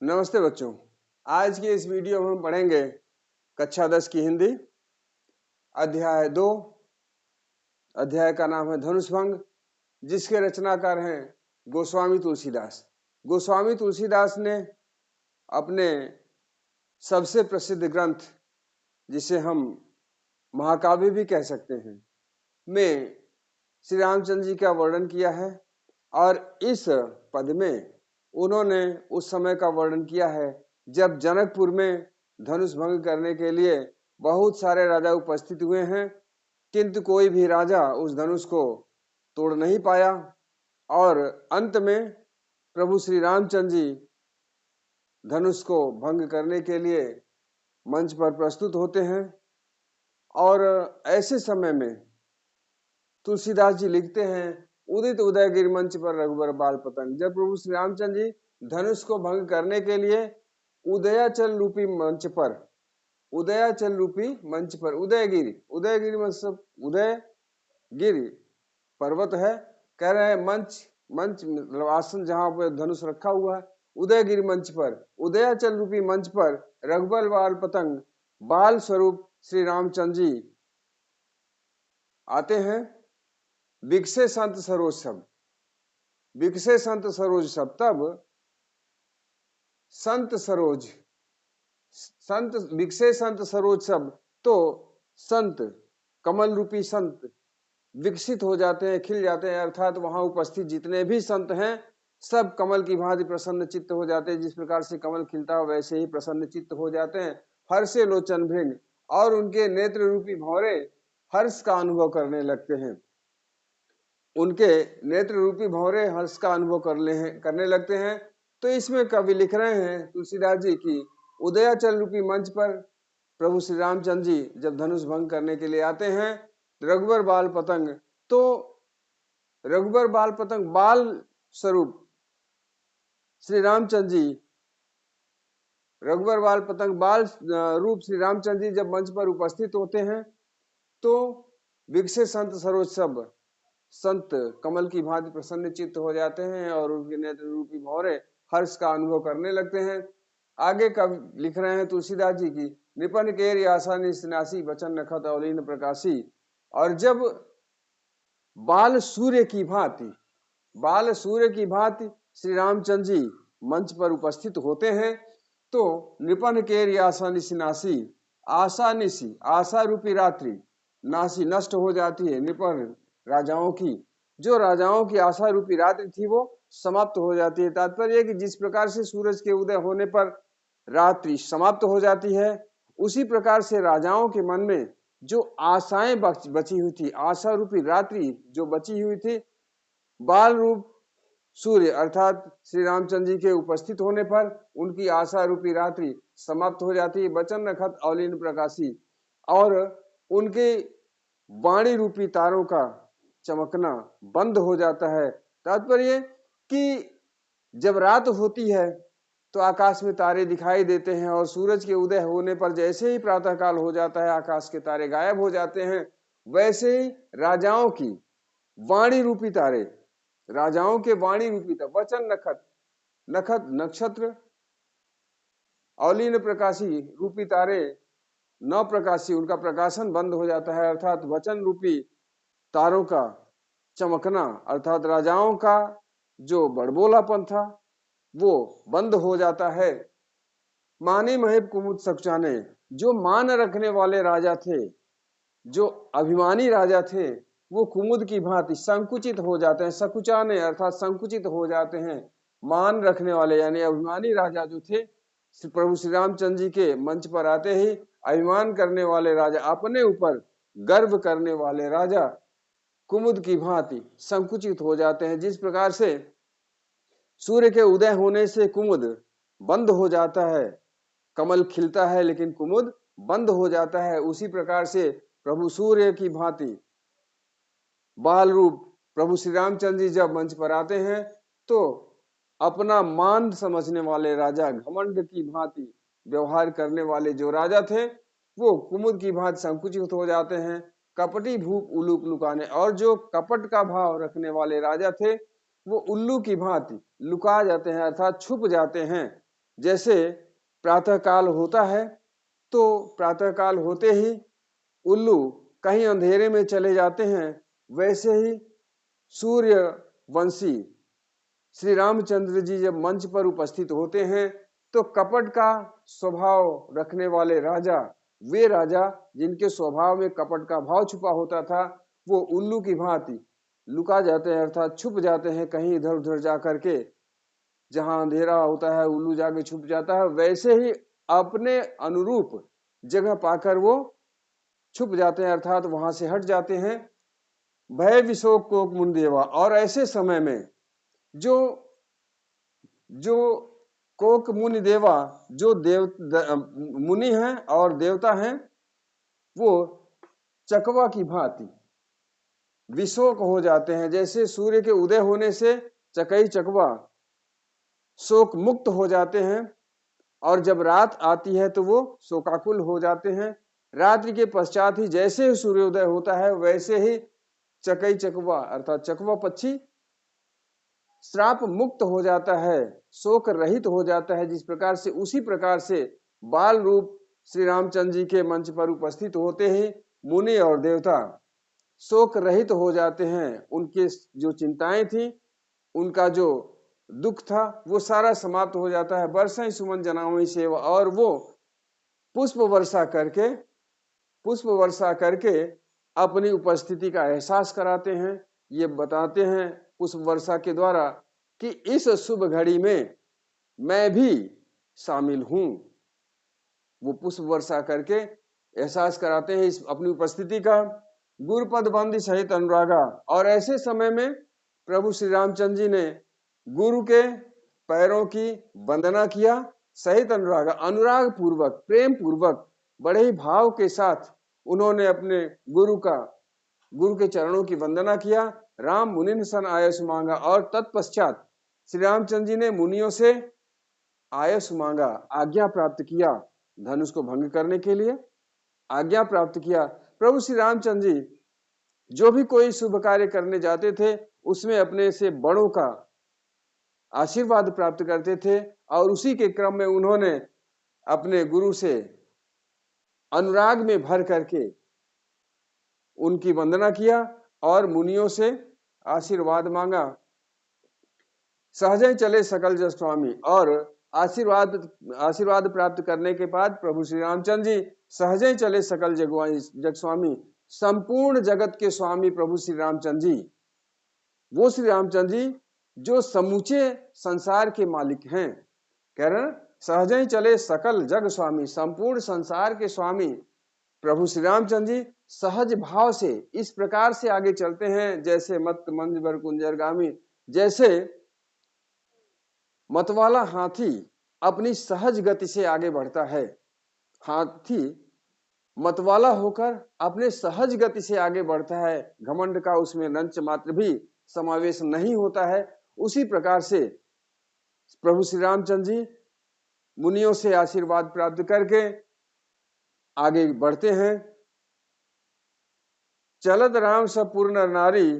नमस्ते बच्चों। आज के इस वीडियो में हम पढ़ेंगे कक्षा 10 की हिंदी अध्याय 2। अध्याय का नाम है धनुष भंग, जिसके रचनाकार हैं गोस्वामी तुलसीदास। गोस्वामी तुलसीदास ने अपने सबसे प्रसिद्ध ग्रंथ, जिसे हम महाकाव्य भी कह सकते हैं, में श्री रामचंद्र जी का वर्णन किया है। और इस पद में उन्होंने उस समय का वर्णन किया है जब जनकपुर में धनुष भंग करने के लिए बहुत सारे राजा उपस्थित हुए हैं, किंतु कोई भी राजा उस धनुष को तोड़ नहीं पाया। और अंत में प्रभु श्री रामचंद्र जी धनुष को भंग करने के लिए मंच पर प्रस्तुत होते हैं। और ऐसे समय में तुलसीदास जी लिखते हैं, उदित उदयगिरि मंच पर रघुबर बाल पतंग। जब प्रभु श्री रामचंद्र जी धनुष को भंग करने के लिए उदयाचल रूपी मंच पर, उदयाचल रूपी मंच पर, उदयगिरि मतलब उदयगिरि पर्वत है, कह रहे हैं मंच मतलब आसन जहां पर धनुष रखा हुआ है, उदयगिरि मंच पर, उदयाचल रूपी मंच पर रघुबर बाल पतंग बाल स्वरूप श्री रामचंद्र जी आते हैं। विकसे संत सरोज सब, विकसे संत सरोज सब। तब संत सरोज, संत विकसे संत सरोज सब, तो संत कमल रूपी संत विकसित हो जाते हैं, खिल जाते हैं। अर्थात वहां उपस्थित जितने भी संत हैं सब कमल की भांति प्रसन्न चित्त हो जाते हैं। जिस प्रकार से कमल खिलता हो वैसे ही प्रसन्न चित्त हो जाते हैं। हर्षे लोचन भृंग, और उनके नेत्र रूपी भौरे हर्ष का अनुभव करने लगते हैं। उनके नेत्र रूपी भौरे हर्ष का अनुभव करने लगते हैं। तो इसमें कवि लिख रहे हैं तुलसीदास जी की उदयाचल रूपी मंच पर प्रभु श्री रामचंद्र जी जब धनुष भंग करने के लिए आते हैं, रघुबर बाल पतंग, तो रघुबर बाल पतंग बाल स्वरूप श्री रामचंद्र जी, रघुबर बाल पतंग बाल रूप श्री रामचंद्र जी जब मंच पर उपस्थित होते हैं, तो विकसे संत सरोज सब, संत कमल की भांति प्रसन्न चित्त हो जाते हैं और उनके नेत्र रूपी भौरे हर्ष का अनुभव करने लगते हैं। आगे कब लिख रहे हैं तुलसीदास जी की, निपन केर आसानी सिनासी वचन नखत अवलीन प्रकाशी। और जब बाल सूर्य की भांति, बाल सूर्य की भांति श्री रामचंद्र जी मंच पर उपस्थित होते हैं, तो निपन केर आशा निशी नासी, आशा निशी, आशा रूपी रात्रि नासी नष्ट हो जाती है। निपन राजाओं की, जो राजाओं की आशा रूपी रात्रि थी वो समाप्त हो जाती है। तात्पर्य कि जिस प्रकार से सूरज के उदय होने पर रात्रि समाप्त हो जाती है, उसी प्रकार से राजाओं के मन में जो आशाएं बची हुई थी, आशा रूपी रात्रि जो बची हुई थी, बाल रूप सूर्य अर्थात श्री रामचंद्र जी के उपस्थित होने पर उनकी आशा रूपी रात्रि समाप्त हो जाती है। वचन नखत अवलीन प्रकाशी, और उनके वाणी रूपी तारों का चमकना बंद हो जाता है। तात्पर्य कि जब रात होती है तो आकाश में तारे दिखाई देते हैं, और सूरज के उदय होने पर जैसे ही प्रातःकाल हो जाता है आकाश के तारे गायब हो जाते हैं। वैसे ही राजाओं की वाणी रूपी तारे, राजाओं के वाणी रूपी तारे, वचन नखत, नखत नक्षत्र, अवलीन प्रकाशी रूपी तारे न प्रकाशी, उनका प्रकाशन बंद हो जाता है। अर्थात वचन रूपी तारों का चमकना, अर्थात राजाओं का जो बड़बोलापन था वो बंद हो जाता है। माने महेब कुमुद सकुचाने, जो मान रखने वाले राजा थे, जो अभिमानी राजा थे, वो कुमुद की भांति संकुचित हो जाते हैं। सकुचाने अर्थात संकुचित हो जाते हैं। मान रखने वाले यानी अभिमानी राजा जो थे, प्रभु श्री रामचंद्र जी के मंच पर आते ही अभिमान करने वाले राजा, अपने ऊपर गर्व करने वाले राजा कुमुद की भांति संकुचित हो जाते हैं। जिस प्रकार से सूर्य के उदय होने से कुमुद बंद हो जाता है, कमल खिलता है लेकिन कुमुद बंद हो जाता है, उसी प्रकार से प्रभु सूर्य की भांति बाल रूप प्रभु श्री रामचंद्र जी जब मंच पर आते हैं, तो अपना मान समझने वाले राजा, घमंड की भांति व्यवहार करने वाले जो राजा थे, वो कुमुद की भांति संकुचित हो जाते हैं। कपटी भूप उल्लू लुकाने, और जो कपट का भाव रखने वाले राजा थे वो उल्लू की भांति लुका जाते हैं, अर्थात छुप जाते हैं। जैसे प्रातः काल होता है तो प्रातः काल होते ही उल्लू कहीं अंधेरे में चले जाते हैं, वैसे ही सूर्य वंशी श्री रामचंद्र जी जब मंच पर उपस्थित होते हैं तो कपट का स्वभाव रखने वाले राजा, वे राजा जिनके स्वभाव में कपट का भाव छुपा होता था, वो उल्लू की भांति लुका जाते हैं, अर्थात छुप जाते हैं कहीं इधर उधर जा करके। जहां अंधेरा होता है उल्लू जाके छुप जाता है, वैसे ही अपने अनुरूप जगह पाकर वो छुप जाते हैं, अर्थात वहां से हट जाते हैं। भय विशोक कोक मुंदेवा, और ऐसे समय में जो जो कोक मुनि देवा, जो मुनि हैं और देवता हैं, वो चकवा की भांति विशोक हो जाते हैं। जैसे सूर्य के उदय होने से चकई चकवा शोक मुक्त हो जाते हैं, और जब रात आती है तो वो शोकाकुल हो जाते हैं। रात्रि के पश्चात ही जैसे ही सूर्योदय होता है, वैसे ही चकई चकवा अर्थात चकवा पक्षी श्राप मुक्त हो जाता है, शोक रहित हो जाता है। जिस प्रकार से, उसी प्रकार से बाल रूप श्री रामचंद्र जी के मंच पर उपस्थित होते ही मुनि और देवता शोक रहित हो जाते हैं। उनके जो चिंताएं थी, उनका जो दुख था, वो सारा समाप्त हो जाता है। बरसाई सुमन जनावई सेवा, और वो पुष्प वर्षा करके अपनी उपस्थिति का एहसास कराते हैं। ये बताते हैं पुष्प वर्षा के द्वारा कि इस शुभ घड़ी में मैं भी शामिल हूं। वो पुष्प वर्षा करके एहसास कराते हैं इस अपनी उपस्थिति का। गुरुपद बंदी सहित अनुरागा, और ऐसे समय में प्रभु श्री रामचंद्र जी ने गुरु के पैरों की वंदना किया। सहित अनुरागा, अनुराग पूर्वक, प्रेम पूर्वक, बड़े ही भाव के साथ उन्होंने अपने गुरु के चरणों की वंदना किया। राम मुनि सन आयस मांगा, और तत्पश्चात श्री रामचंद्र जी ने मुनियों से आयस मांगा, आज्ञा प्राप्त किया। धनुष को भंग करने के लिए आज्ञा प्राप्त किया। प्रभु श्री रामचंद्र जी जो भी कोई शुभ कार्य करने जाते थे, उसमें अपने से बड़ों का आशीर्वाद प्राप्त करते थे, और उसी के क्रम में उन्होंने अपने गुरु से अनुराग में भर करके उनकी वंदना किया और मुनियों से आशीर्वाद मांगा। सहज चले सकल जग स्वामी, और आशीर्वाद प्राप्त करने के बाद प्रभु श्री रामचंद्र जी सहज चले सकल जग स्वामी, संपूर्ण जगत के स्वामी प्रभु श्री रामचंद्र जी, वो श्री रामचंद्र जी जो समूचे संसार के मालिक हैं। कह रहे सहज चले सकल जग स्वामी, संपूर्ण संसार के स्वामी प्रभु श्री रामचंद्र जी सहज भाव से इस प्रकार से आगे चलते हैं, जैसे मत मंज बर कुंजरगामी, जैसे मतवाला हाथी अपनी सहज गति से आगे बढ़ता है। हाथी मतवाला होकर अपने सहज गति से आगे बढ़ता है, घमंड का उसमें रंच मात्र भी समावेश नहीं होता है। उसी प्रकार से प्रभु श्री रामचंद्र जी मुनियों से आशीर्वाद प्राप्त करके आगे बढ़ते हैं। चलत राम सब पूर्ण नारी,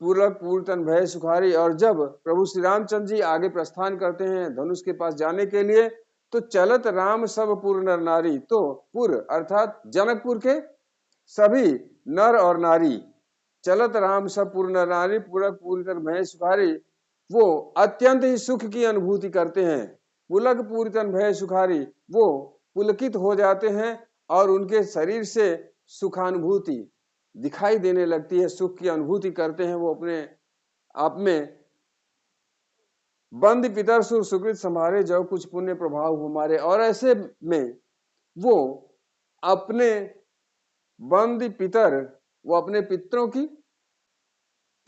पूरक पूर्तन भय सुखारी, और जब प्रभु श्री रामचंद्र जी आगे प्रस्थान करते हैं धनुष के पास जाने के लिए, तो चलत राम सब पूर्ण नारी, तो पुर अर्थात जनकपुर के सभी नर और नारी, चलत राम सब पूर्ण नारी, पूरक पूर्तन भय सुखारी, वो अत्यंत ही सुख की अनुभूति करते हैं। पुलक पूर्तन भय सुखारी, वो पुलकित हो जाते हैं और उनके शरीर से सुखानुभूति दिखाई देने लगती है, सुख की अनुभूति करते हैं वो अपने आप में। बंद पितर सुर सुकृत संभारे, जो कुछ पुण्य प्रभाव हमारे, और ऐसे में वो अपने बंद पितर, वो अपने पितरों की,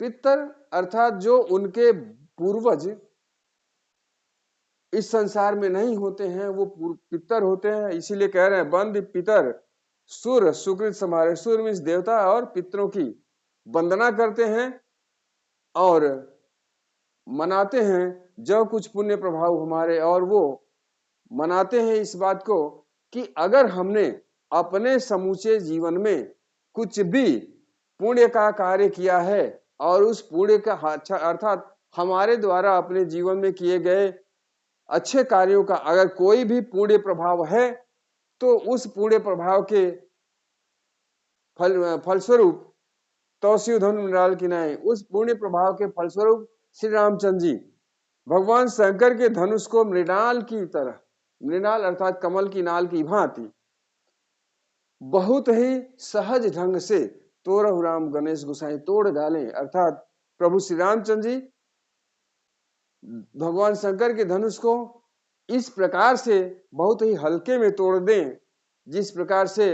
पितर अर्थात जो उनके पूर्वज इस संसार में नहीं होते हैं, वो पितर होते हैं। इसीलिए कह रहे हैं बंद पितर सुर सुकृत समारे, सुर मीन्स देवता, और पितरों की वंदना करते हैं और मनाते हैं जो कुछ पुण्य प्रभाव हमारे। और वो मनाते हैं इस बात को कि अगर हमने अपने समूचे जीवन में कुछ भी पुण्य का कार्य किया है, और उस पुण्य का अर्थात हमारे द्वारा अपने जीवन में किए गए अच्छे कार्यों का अगर कोई भी पुण्य प्रभाव है तो उस पुण्य प्रभाव के फलस्वरूप तौसी धन मृणाल की नाई, उस पुण्य प्रभाव के फलस्वरूप श्री रामचंद्र जी भगवान शंकर के धनुष को मृणाल की तरह, मृणाल अर्थात कमल की नाल की भांति बहुत ही सहज ढंग से तोरहु राम गणेश गोसाई तोड़ डालें, अर्थात प्रभु श्री रामचंद्र जी भगवान शंकर के धनुष को इस प्रकार से बहुत ही हल्के में तोड़ दें जिस प्रकार से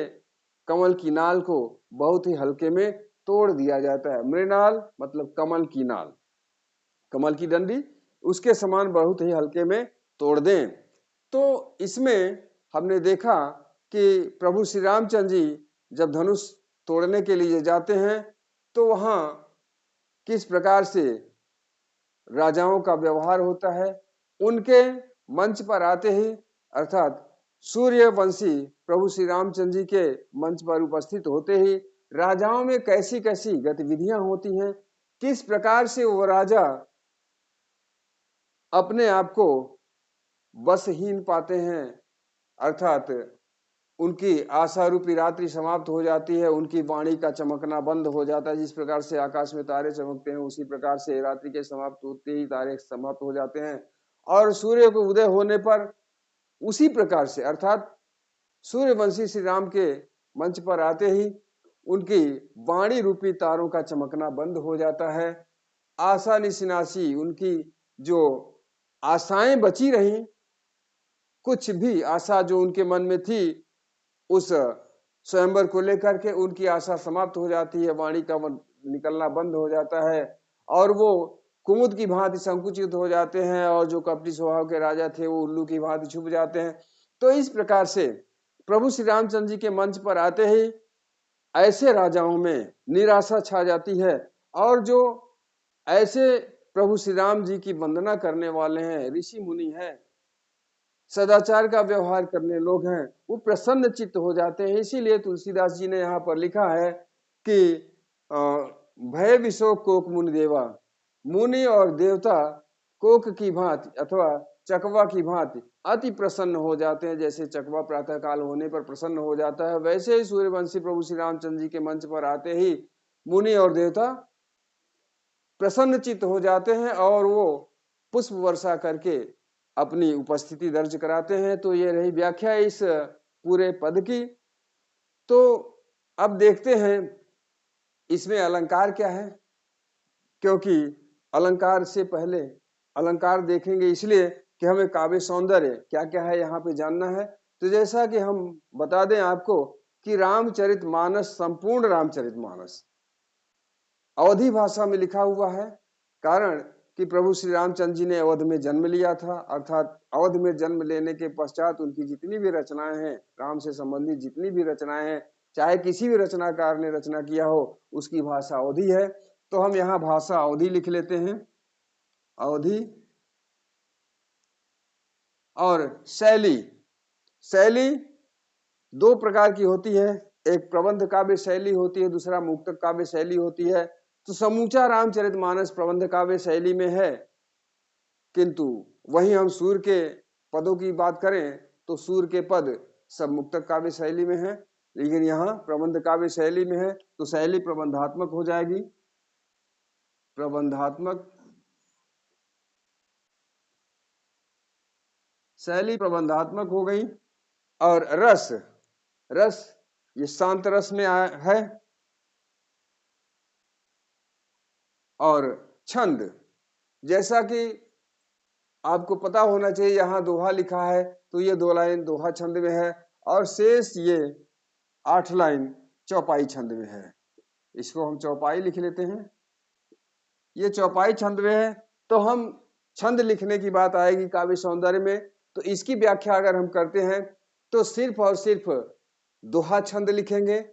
कमल की नाल को बहुत ही हल्के में तोड़ दिया जाता है। मृणाल मतलब कमल की नाल, कमल की डंडी, उसके समान बहुत ही हल्के में तोड़ दें। तो इसमें हमने देखा कि प्रभु श्री रामचंद्र जी जब धनुष तोड़ने के लिए जाते हैं तो वहां किस प्रकार से राजाओं का व्यवहार होता है। उनके मंच पर आते ही अर्थात सूर्यवंशी प्रभु श्री रामचंद्र जी के मंच पर उपस्थित होते ही राजाओं में कैसी कैसी गतिविधियां होती हैं, किस प्रकार से वो राजा अपने आप को बसहीन पाते हैं, अर्थात उनकी आशा रूपी रात्रि समाप्त हो जाती है, उनकी वाणी का चमकना बंद हो जाता है। जिस प्रकार से आकाश में तारे चमकते हैं उसी प्रकार से रात्रि के समाप्त होते ही तारे समाप्त हो जाते हैं और सूर्य को उदय होने पर उसी प्रकार से अर्थात सूर्यवंशी श्री राम के मंच पर आते ही उनकी वाणी रूपी तारों का चमकना बंद हो जाता है। आशा निशिनाशी, उनकी जो आशाएं बची रही, कुछ भी आशा जो उनके मन में थी उस स्वयंवर को लेकर के उनकी आशा समाप्त हो जाती है, वाणी का निकलना बंद हो जाता है और वो कुमुद की भांति संकुचित हो जाते हैं और जो कपटी स्वभाव के राजा थे वो उल्लू की भांति छुप जाते हैं। तो इस प्रकार से प्रभु श्री रामचंद्र जी के मंच पर आते ही ऐसे राजाओं में निराशा छा जाती है और जो ऐसे प्रभु श्री राम जी की वंदना करने वाले हैं, ऋषि मुनि हैं, सदाचार का व्यवहार करने लोग हैं, वो प्रसन्न चित्त हो जाते हैं। इसीलिए तुलसीदास जी ने यहाँ पर लिखा है कि भय विशोक कोक मुनि देवा, मुनि और देवता कोक की भांति अथवा चकवा की भांति अति प्रसन्न हो जाते हैं। जैसे चकवा प्रातः काल होने पर प्रसन्न हो जाता है, वैसे ही सूर्यवंशी प्रभु श्री रामचंद्र जी के मंच पर आते ही मुनि और देवता प्रसन्न चित्त हो जाते हैं और वो पुष्प वर्षा करके अपनी उपस्थिति दर्ज कराते हैं। तो ये रही व्याख्या इस पूरे पद की। तो अब देखते हैं इसमें अलंकार क्या है, क्योंकि अलंकार से पहले अलंकार देखेंगे इसलिए कि हमें काव्य सौंदर्य क्या क्या है यहाँ पे जानना है। तो जैसा कि हम बता दें आपको कि रामचरितमानस, संपूर्ण रामचरितमानस अवधी भाषा में लिखा हुआ है, कारण कि प्रभु श्री रामचंद्र जी ने अवध में जन्म लिया था, अर्थात अवध में जन्म लेने के पश्चात उनकी जितनी भी रचनाएं हैं, राम से संबंधित जितनी भी रचनाएं हैं, चाहे किसी भी रचनाकार ने रचना किया हो, उसकी भाषा अवधी है। तो हम यहाँ भाषा अवधी लिख लेते हैं, अवधी। और शैली, शैली दो प्रकार की होती है, एक प्रबंध काव्य शैली होती है, दूसरा मुक्तक काव्य शैली होती है। तो समूचा रामचरितमानस प्रबंध काव्य शैली में है, किंतु वहीं हम सूर के पदों की बात करें तो सूर के पद सब मुक्तक काव्य शैली में है, लेकिन यहाँ प्रबंध काव्य शैली में है। तो शैली प्रबंधात्मक हो जाएगी, प्रबंधात्मक, शैली प्रबंधात्मक हो गई। और रस, रस ये शांत रस में है। और छंद, जैसा कि आपको पता होना चाहिए यहाँ दोहा लिखा है तो ये 2 लाइन दोहा छंद में है और शेष ये 8 लाइन चौपाई छंद में है। इसको हम चौपाई लिख लेते हैं, ये चौपाई छंद में है। तो हम छंद लिखने की बात आएगी काव्य सौंदर्य में, तो इसकी व्याख्या अगर हम करते हैं तो सिर्फ और सिर्फ दोहा छंद लिखेंगे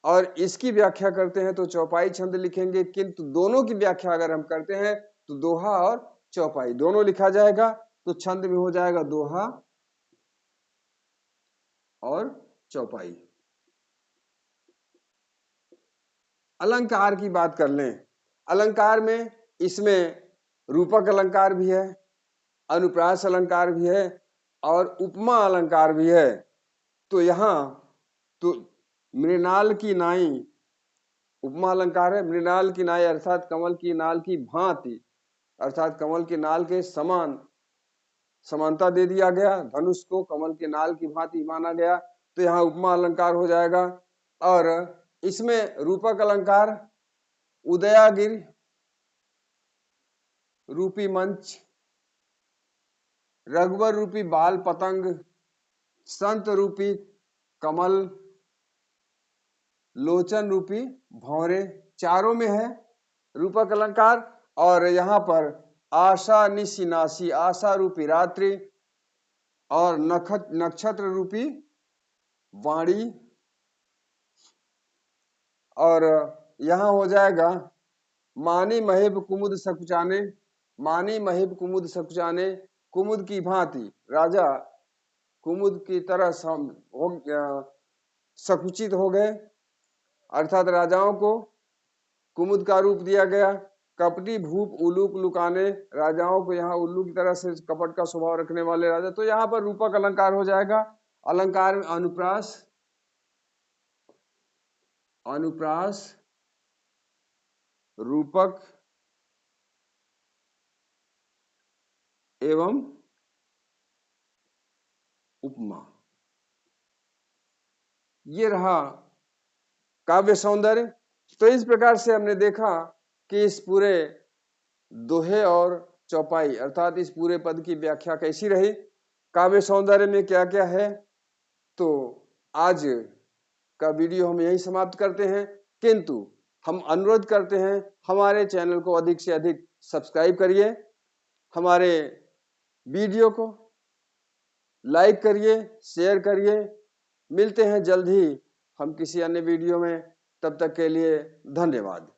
और इसकी व्याख्या करते हैं तो चौपाई छंद लिखेंगे। किंतु दोनों की व्याख्या अगर हम करते हैं तो दोहा और चौपाई दोनों लिखा जाएगा। तो छंद में हो जाएगा दोहा और चौपाई। अलंकार की बात कर लें, अलंकार में इसमें रूपक अलंकार भी है, अनुप्रास अलंकार भी है और उपमा अलंकार भी है। तो यहाँ तो मृणाल की नाई उपमा अलंकार है। मृणाल की नाई अर्थात कमल की नाल की भांति, अर्थात कमल के नाल के समान समानता दे दिया गया, धनुष को कमल के नाल की भांति माना गया, तो यहाँ उपमा अलंकार हो जाएगा। और इसमें रूपक अलंकार उदयागिर रूपी मंच, रघुवर रूपी बाल पतंग, संत रूपी कमल, लोचन रूपी भौरे, चारों में है रूपक अलंकार। और यहाँ पर आशा निशिनाशी, आशा रूपी रात्रि और नक्षत्र रूपी वाणी। और यहाँ हो जाएगा मानी महेब कुमुद सकुचाने, मानी महेब कुमुद सकुचाने, कुमुद की भांति राजा कुमुद की तरह सकुचित हो गए, अर्थात राजाओं को कुमुद का रूप दिया गया। कपटी भूप उलूक लुकाने, राजाओं को यहाँ उल्लू की तरह से कपट का स्वभाव रखने वाले राजा। तो यहाँ पर रूपक अलंकार हो जाएगा। अलंकार में अनुप्रास, अनुप्रास, रूपक एवं उपमा, ये रहा काव्य सौंदर्य। तो इस प्रकार से हमने देखा कि इस पूरे दोहे और चौपाई अर्थात इस पूरे पद की व्याख्या कैसी रही, काव्य सौंदर्य में क्या क्या है। तो आज का वीडियो हम यही समाप्त करते हैं, किंतु हम अनुरोध करते हैं हमारे चैनल को अधिक से अधिक सब्सक्राइब करिए, हमारे वीडियो को लाइक करिए, शेयर करिए। मिलते हैं जल्द ही हम किसी अन्य वीडियो में, तब तक के लिए धन्यवाद।